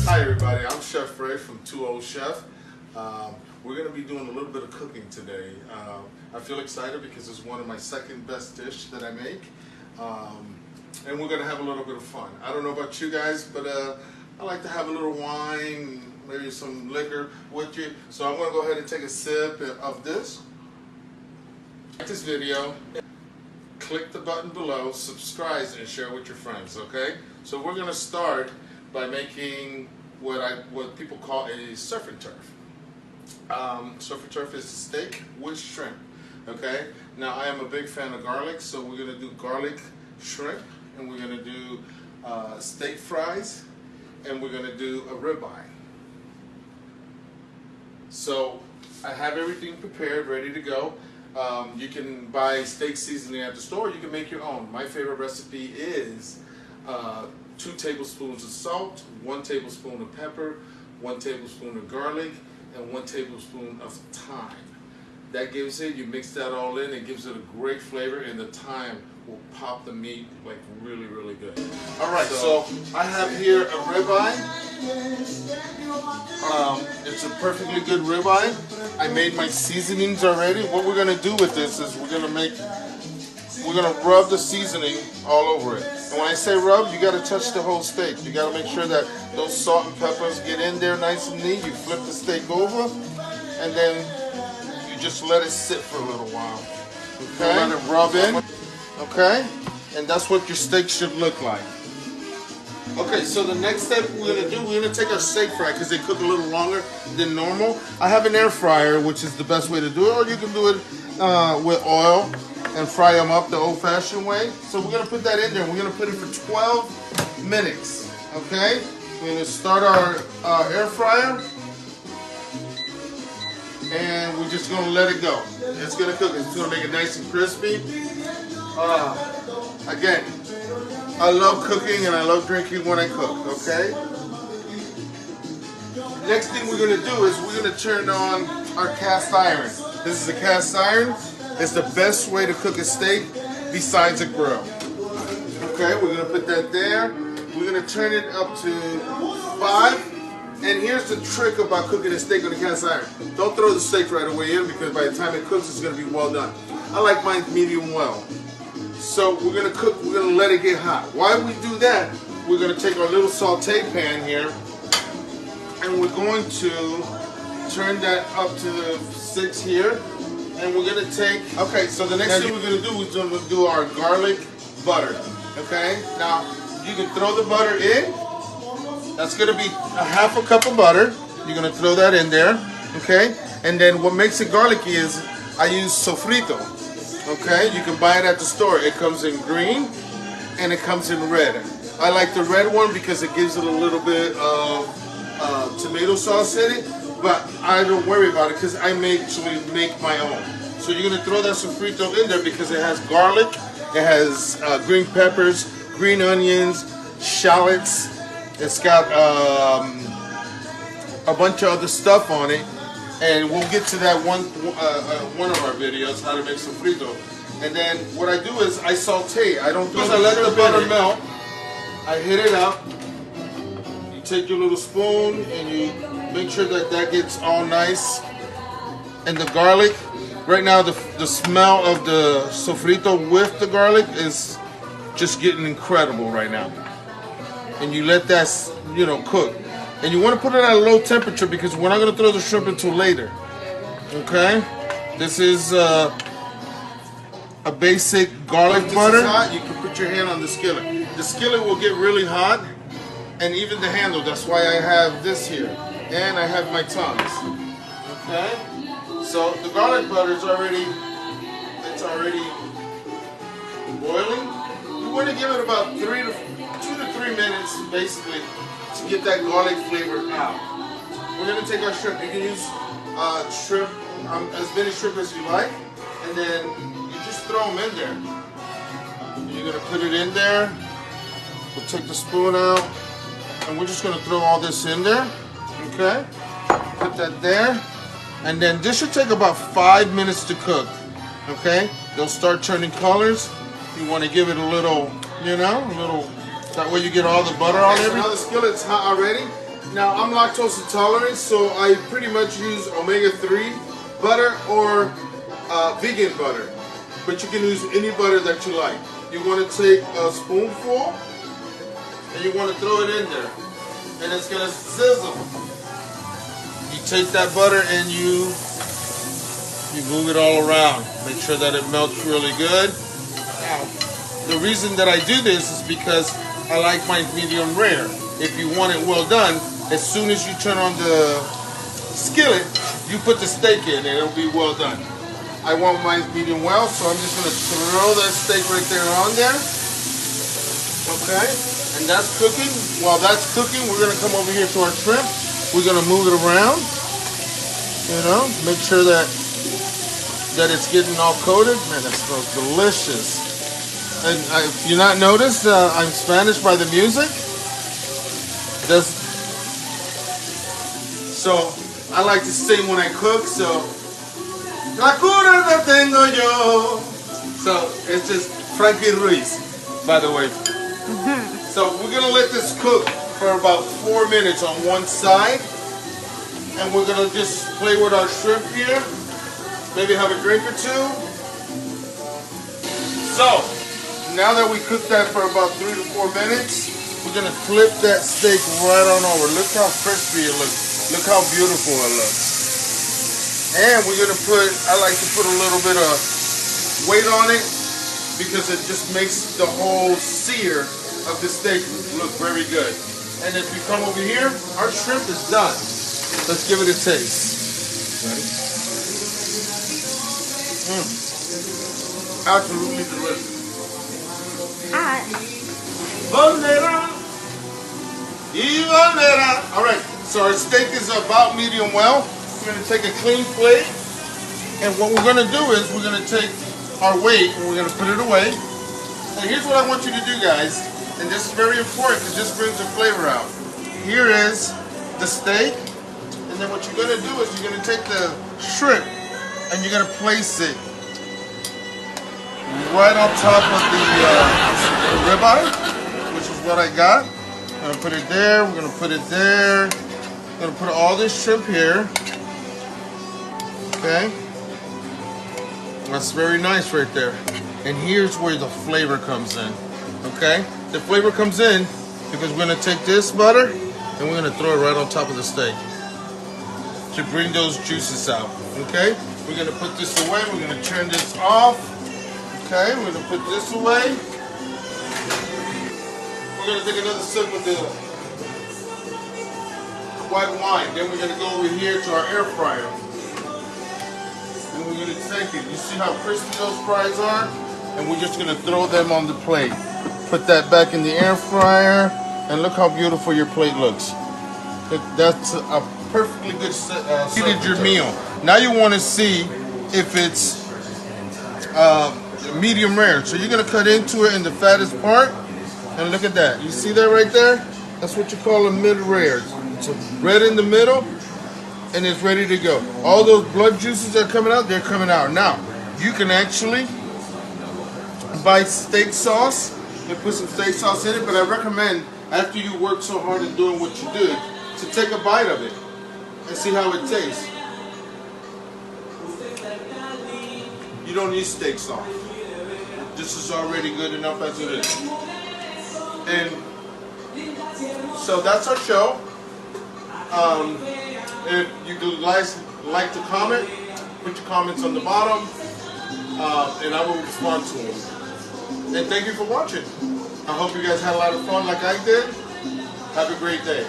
Hi everybody, I'm Chef Fred from 2O Chef. We're going to be doing a little bit of cooking today. I feel excited because it's one of my second best dish that I make. And we're going to have a little bit of fun. I don't know about you guys, but I like to have a little wine, maybe some liquor with you. So I'm going to go ahead and take a sip of this. Like this video, click the button below, subscribe, and share with your friends, okay? So we're going to start by making what people call a surf and turf. Surf and turf is steak with shrimp, okay? Now I am a big fan of garlic, so we're going to do garlic shrimp, and we're going to do steak fries, and we're going to do a ribeye. So I have everything prepared, ready to go. You can buy steak seasoning at the store. You can make your own. My favorite recipe is 2 tablespoons of salt, 1 tablespoon of pepper, 1 tablespoon of garlic, and 1 tablespoon of thyme. That gives it, you mix that all in, it gives it a great flavor, and the thyme will pop the meat like really, really good. Alright, so I have here a ribeye. It's a perfectly good ribeye. I made my seasonings already. What we're going to do with this is we're going to rub the seasoning all over it. And when I say rub, you got to touch the whole steak. You got to make sure that those salt and peppers get in there nice and neat. You flip the steak over, and then you just let it sit for a little while. Okay? Let it rub in. Okay? And that's what your steak should look like. Okay, so the next step we're going to take our steak fry because they cook a little longer than normal. I have an air fryer, which is the best way to do it, or you can do it with oil and fry them up the old-fashioned way. So we're going to put that in there. We're going to put it for 12 minutes, okay? We're going to start our air fryer, and we're just going to let it go. It's going to cook. It's going to make it nice and crispy. Again, I love cooking and I love drinking when I cook, okay? Next thing we're going to do is we're going to turn on our cast iron. This is a cast iron. It's the best way to cook a steak besides a grill. Okay, we're going to put that there. We're going to turn it up to 5. And here's the trick about cooking a steak on a cast iron. Don't throw the steak right away in because by the time it cooks, it's going to be well done. I like mine medium well. So we're going to cook, we're going to let it get hot. While we do that, we're going to take our little saute pan here and we're going to turn that up to 6 here. And we're going to take, okay, so the next thing we're going to do is we're going to do our garlic butter. Okay, now you can throw the butter in. That's going to be a half a cup of butter. You're going to throw that in there. Okay, and then what makes it garlicky is I use sofrito. Okay, you can buy it at the store. It comes in green and it comes in red. I like the red one because it gives it a little bit of tomato sauce in it, but I don't worry about it because I actually make my own. So you're going to throw that sofrito in there because it has garlic, it has green peppers, green onions, shallots. It's got a bunch of other stuff on it. And we'll get to that one of our videos, how to make sofrito. And then what I do is I saute. I don't throw. I let the butter melt. I hit it up. You take your little spoon and you make sure that that gets all nice. And the garlic. Right now, the smell of the sofrito with the garlic is just getting incredible right now. And you let that, cook. And you want to put it at a low temperature because we're not going to throw the shrimp until later. Okay? This is a basic garlic butter. Is hot, you can put your hand on the skillet. The skillet will get really hot, and even the handle. That's why I have this here. And I have my tongs. Okay? So the garlic butter is already boiling. You want to give it about 2 to 3 minutes, basically, to get that garlic flavor out. We're going to take our shrimp. You can use shrimp, as many shrimp as you like, and then you just throw them in there. You're going to put it in there. We'll take the spoon out, and we're just going to throw all this in there. Okay? Put that there. And then this should take about 5 minutes to cook. Okay? They'll start turning colors. You want to give it a little, a little That way you get all the butter on it. Now the skillet's hot already. Now I'm lactose intolerant, so I pretty much use omega-3 butter or vegan butter. But you can use any butter that you like. You want to take a spoonful and you want to throw it in there. And it's going to sizzle. You take that butter and you move it all around. Make sure that it melts really good. Now, the reason that I do this is because I like mine medium rare. If you want it well done, as soon as you turn on the skillet, you put the steak in and it'll be well done. I want mine medium well, so I'm just gonna throw that steak right there on there. Okay, and that's cooking. While that's cooking, we're gonna come over here to our shrimp. We're gonna move it around, you know, make sure that it's getting all coated. Man, that smells delicious. And if you not noticed, I'm Spanish by the music. So I like to sing when I cook. So la cura la tengo yo. So it's just Frankie Ruiz, by the way. So we're gonna let this cook for about 4 minutes on one side, and we're gonna just play with our shrimp here. Maybe have a drink or two. So now that we cooked that for about 3 to 4 minutes, we're gonna flip that steak right on over. Look how crispy it looks. Look how beautiful it looks. And we're gonna I like to put a little bit of weight on it because it just makes the whole sear of the steak look very good. And if you come over here, our shrimp is done. Let's give it a taste. Ready? Absolutely delicious. Volverá y volverá. All right, so our steak is about medium well. We're gonna take a clean plate, and what we're gonna do is we're gonna take our weight and we're gonna put it away. And here's what I want you to do, guys, and this is very important because this brings the flavor out. Here is the steak, and then what you're gonna do is you're gonna take the shrimp and you're gonna place it right on top of the ribeye, which is what I got. I'm gonna put it there. We're gonna put it there. I'm gonna put all this shrimp here. Okay, that's very nice right there. And here's where the flavor comes in. Okay, the flavor comes in because we're gonna take this butter and we're gonna throw it right on top of the steak to bring those juices out. Okay, we're gonna put this away. We're gonna turn this off. Okay, we're gonna put this away. We're gonna take another sip of the white wine. Then we're gonna go over here to our air fryer. And we're gonna take it. You see how crispy those fries are? And we're just gonna throw them on the plate. Put that back in the air fryer, and look how beautiful your plate looks. That's a perfectly good you did your meal. Now you wanna see if it's medium rare. So you're gonna cut into it in the fattest part, and look at that. You see that right there? That's what you call a mid-rare. It's red in the middle, and it's ready to go. All those blood juices that are coming out, they're coming out. Now, you can actually buy steak sauce and put some steak sauce in it, but I recommend, after you work so hard in doing what you did, to take a bite of it and see how it tastes. You don't need steak sauce. This is already good enough as it is. And so that's our show. If you guys like to comment, put your comments on the bottom, and I will respond to them. And thank you for watching. I hope you guys had a lot of fun like I did. Have a great day.